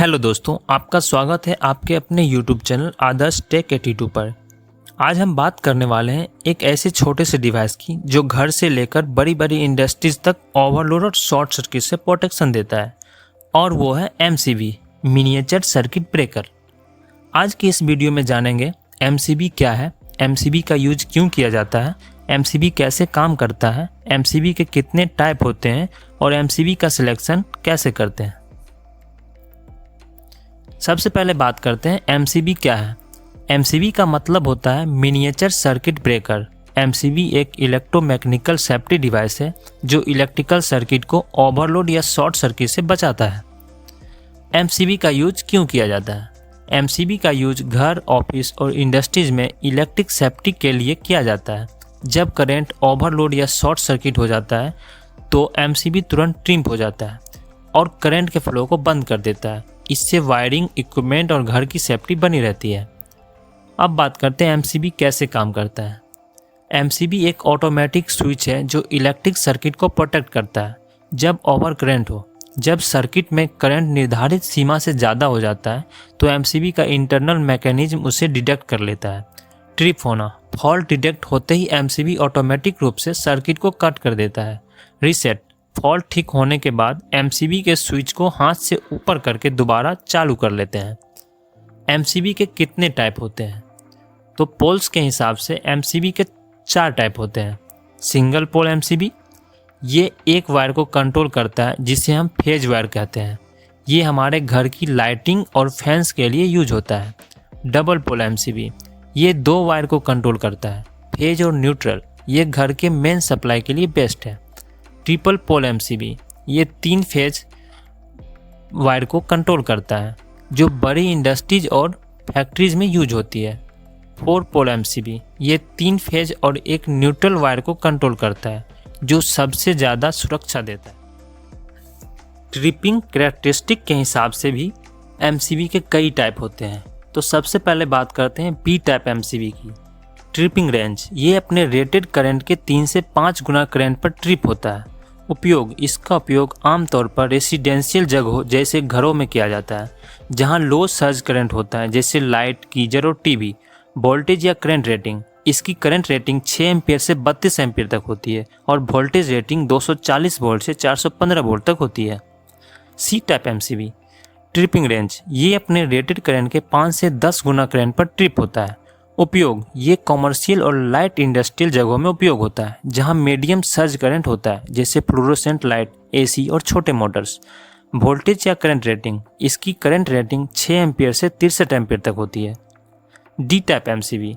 Hello दोस्तों, आपका स्वागत है आपके अपने यूट्यूब चैनल आदर्श टेक 82 पर। आज हम बात करने वाले हैं एक ऐसे छोटे से डिवाइस की जो घर से लेकर बड़ी बड़ी इंडस्ट्रीज तक ओवरलोड और शॉर्ट सर्किट से प्रोटेक्शन देता है, और वो है MCB मिनिएचर सर्किट ब्रेकर। आज की इस वीडियो में जानेंगे MCB क्या है, MCB का यूज क्यों किया जाता है, MCB कैसे काम करता है, MCB के कितने टाइप होते हैं और MCB का सिलेक्शन कैसे करते हैं। सबसे पहले बात करते हैं MCB क्या है। MCB का मतलब होता है मिनिएचर सर्किट ब्रेकर। MCB एक इलेक्ट्रोमैकेनिकल सेफ्टी डिवाइस है जो इलेक्ट्रिकल सर्किट को ओवरलोड या शॉर्ट सर्किट से बचाता है। MCB का यूज क्यों किया जाता है? MCB का यूज घर, ऑफिस और इंडस्ट्रीज में इलेक्ट्रिक सेफ्टी के लिए किया जाता है। जब करंट ओवरलोड या शॉर्ट सर्किट हो जाता है तो MCB तुरंत ट्रिम हो जाता है और करंट के फ्लो को बंद कर देता है। इससे वायरिंग, इक्विपमेंट और घर की सेफ्टी बनी रहती है। अब बात करते हैं MCB कैसे काम करता है। MCB एक ऑटोमेटिक स्विच है जो इलेक्ट्रिक सर्किट को प्रोटेक्ट करता है जब ओवर करंट हो। जब सर्किट में करंट निर्धारित सीमा से ज़्यादा हो जाता है तो MCB का इंटरनल मैकेनिज्म उसे डिटेक्ट कर लेता है। ट्रिप होना, फॉल्ट डिटेक्ट होते ही MCB ऑटोमेटिक रूप से सर्किट को कट कर देता है। रीसेट, फॉल्ट ठीक होने के बाद MCB के स्विच को हाथ से ऊपर करके दोबारा चालू कर लेते हैं। MCB के कितने टाइप होते हैं? तो पोल्स के हिसाब से MCB के 4 टाइप होते हैं। सिंगल पोल MCB, ये एक वायर को कंट्रोल करता है जिसे हम फेज वायर कहते हैं। ये हमारे घर की लाइटिंग और फैंस के लिए यूज होता है। डबल पोल MCB, ये 2 वायर को कंट्रोल करता है, फेज और न्यूट्रल। ये घर के मेन सप्लाई के लिए बेस्ट है। ट्रिपल पोल MCB, ये 3 फेज वायर को कंट्रोल करता है जो बड़ी इंडस्ट्रीज और फैक्ट्रीज में यूज होती है। 4 पोल MCB, ये 3 फेज और एक न्यूट्रल वायर को कंट्रोल करता है जो सबसे ज़्यादा सुरक्षा देता है। ट्रिपिंग कैरेक्टरिस्टिक के हिसाब से भी MCB के कई टाइप होते हैं। तो सबसे पहले बात करते हैं B टाइप MCB की। ट्रिपिंग रेंज, ये अपने रेटेड करंट के 3 से 5 गुना करंट पर ट्रिप होता है। उपयोग, इसका उपयोग आमतौर पर रेसिडेंशियल जगहों जैसे घरों में किया जाता है जहां लो सर्ज करंट होता है, जैसे लाइट, गीजर और टीवी। वोल्टेज या करंट रेटिंग, इसकी करंट रेटिंग 6 एम्पियर से 32 एम्पियर तक होती है और वोल्टेज रेटिंग 240 वोल्ट से 415 वोल्ट तक होती है। C type MCB tripping range, ये अपने रेटेड करंट के 5 से 10 गुना करंट पर ट्रिप होता है। उपयोग, ये कॉमर्शियल और लाइट इंडस्ट्रियल जगहों में उपयोग होता है जहां मीडियम सर्ज करंट होता है, जैसे फ्लोरोसेंट लाइट, AC और छोटे मोटर्स। वोल्टेज या करंट रेटिंग, इसकी करंट रेटिंग 6 एम्पियर से 63 एम्पियर तक होती है। D type MCB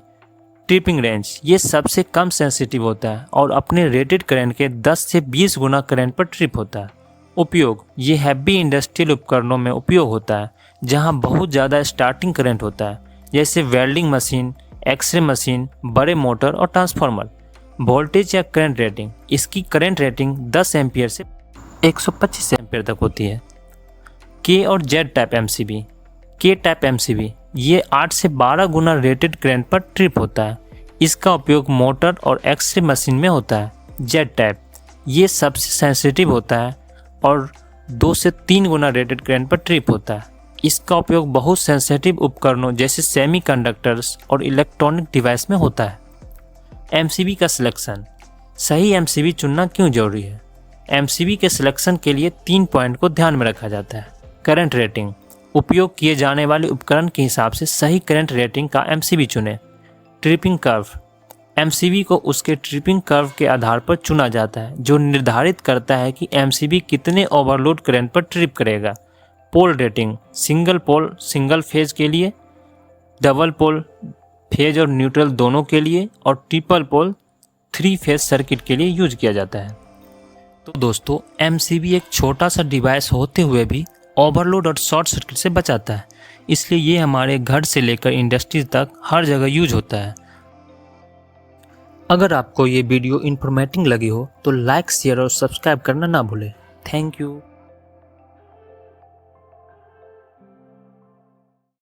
tripping range, ये सबसे कम सेंसिटिव होता है और अपने रेटेड करंट के 10 से 20 गुना करंट पर ट्रिप होता है। उपयोग, ये हैवी इंडस्ट्रियल उपकरणों में उपयोग होता है जहां बहुत ज़्यादा स्टार्टिंग करंट होता है, जैसे वेल्डिंग मशीन, एक्सरे मशीन, बड़े मोटर और ट्रांसफार्मर। वोल्टेज या करंट रेटिंग, इसकी करंट रेटिंग 10 एम्पियर से 125 एम्पियर तक होती है। K और Z type MCB K type MCB, ये 8 से 12 गुना रेटेड करंट पर ट्रिप होता है। इसका उपयोग मोटर और एक्सरे मशीन में होता है। Z टाइप, ये सबसे सेंसिटिव होता है और 2 से 3 गुना रेटेड करंट पर ट्रिप होता है। इसका उपयोग बहुत सेंसिटिव उपकरणों जैसे सेमीकंडक्टर्स और इलेक्ट्रॉनिक डिवाइस में होता है। MCB का सिलेक्शन, सही MCB चुनना क्यों जरूरी है? MCB के सिलेक्शन के लिए 3 पॉइंट को ध्यान में रखा जाता है। करंट रेटिंग, उपयोग किए जाने वाले उपकरण के हिसाब से सही करंट रेटिंग का MCB चुनें। ट्रिपिंग कर्व, MCB को उसके ट्रिपिंग कर्व के आधार पर चुना जाता है जो निर्धारित करता है कि MCB कितने ओवरलोड करंट पर ट्रिप करेगा। Pole rating, single pole single phase के लिए, डबल पोल फेज और न्यूट्रल दोनों के लिए और ट्रिपल पोल 3 फेज सर्किट के लिए यूज किया जाता है। तो दोस्तों, MCB एक छोटा सा डिवाइस होते हुए भी ओवरलोड और शॉर्ट सर्किट से बचाता है, इसलिए ये हमारे घर से लेकर इंडस्ट्रीज तक हर जगह यूज होता है। अगर आपको ये वीडियो इन्फॉर्मेटिव लगी हो तो लाइक, शेयर और सब्सक्राइब करना ना भूलें। Thank you.